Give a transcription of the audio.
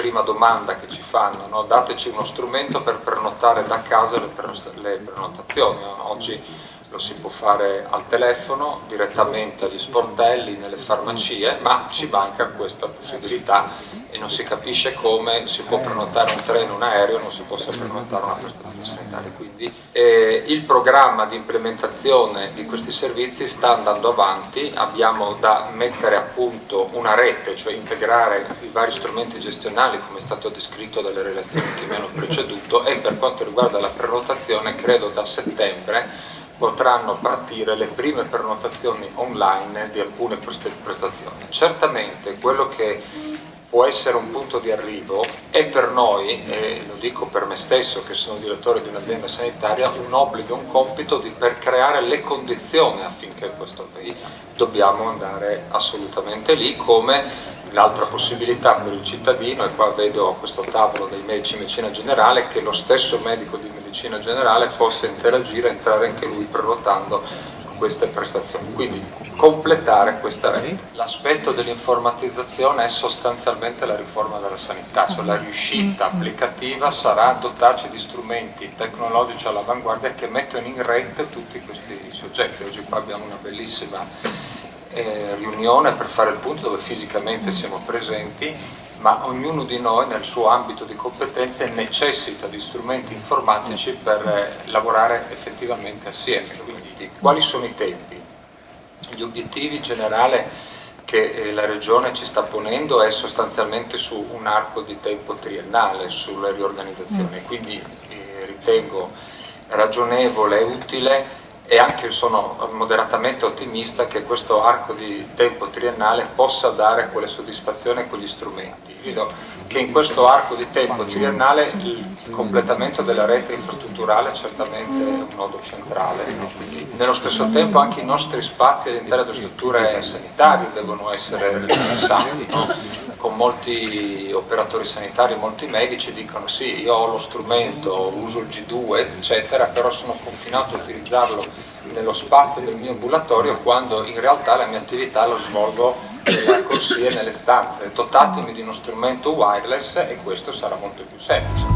prima domanda che ci fanno, no? Dateci uno strumento per prenotare da casa le prenotazioni. Oggi lo si può fare al telefono, direttamente agli sportelli, nelle farmacie, ma ci manca questa possibilità e non si capisce come si può prenotare un treno, un aereo, non si possa prenotare una prestazione sanitaria. Quindi il programma di implementazione di questi servizi sta andando avanti, abbiamo da mettere a punto una rete, cioè integrare i vari strumenti gestionali come è stato descritto dalle relazioni che mi hanno preceduto, e per quanto riguarda la prenotazione credo da settembre potranno partire le prime prenotazioni online di alcune prestazioni. Certamente quello che può essere un punto di arrivo è per noi, e lo dico per me stesso che sono direttore di un'azienda sanitaria, un obbligo, un compito per creare le condizioni affinché questo avvenga. Dobbiamo andare assolutamente lì, come l'altra possibilità per il cittadino, e qua vedo a questo tavolo dei medici di medicina generale, che lo stesso medico di medicina generale possa interagire, entrare anche lui prenotando queste prestazioni, quindi completare questa rete. L'aspetto dell'informatizzazione è sostanzialmente la riforma della sanità, cioè la riuscita applicativa sarà dotarci di strumenti tecnologici all'avanguardia che mettono in rete tutti questi soggetti. Oggi qua abbiamo una bellissima riunione per fare il punto dove fisicamente siamo presenti, ma ognuno di noi nel suo ambito di competenze necessita di strumenti informatici per lavorare effettivamente assieme. Quindi quali sono i tempi? Gli obiettivi generali che la Regione ci sta ponendo è sostanzialmente su un arco di tempo triennale sulle riorganizzazioni, quindi ritengo ragionevole e utile, e anche sono moderatamente ottimista che questo arco di tempo triennale possa dare quelle soddisfazioni e quegli strumenti. Vedo che in questo arco di tempo triennale il completamento della rete infrastrutturale è certamente un nodo centrale, no? Nello stesso tempo anche i nostri spazi all'interno delle strutture sanitarie devono essere ripensati, no? Con molti operatori sanitari, molti medici dicono sì, io ho lo strumento, uso il G2 eccetera, però sono confinato a utilizzarlo nello spazio del mio ambulatorio quando in realtà la mia attività lo svolgo nella corsia e nelle stanze. Dotatemi di uno strumento wireless e questo sarà molto più semplice.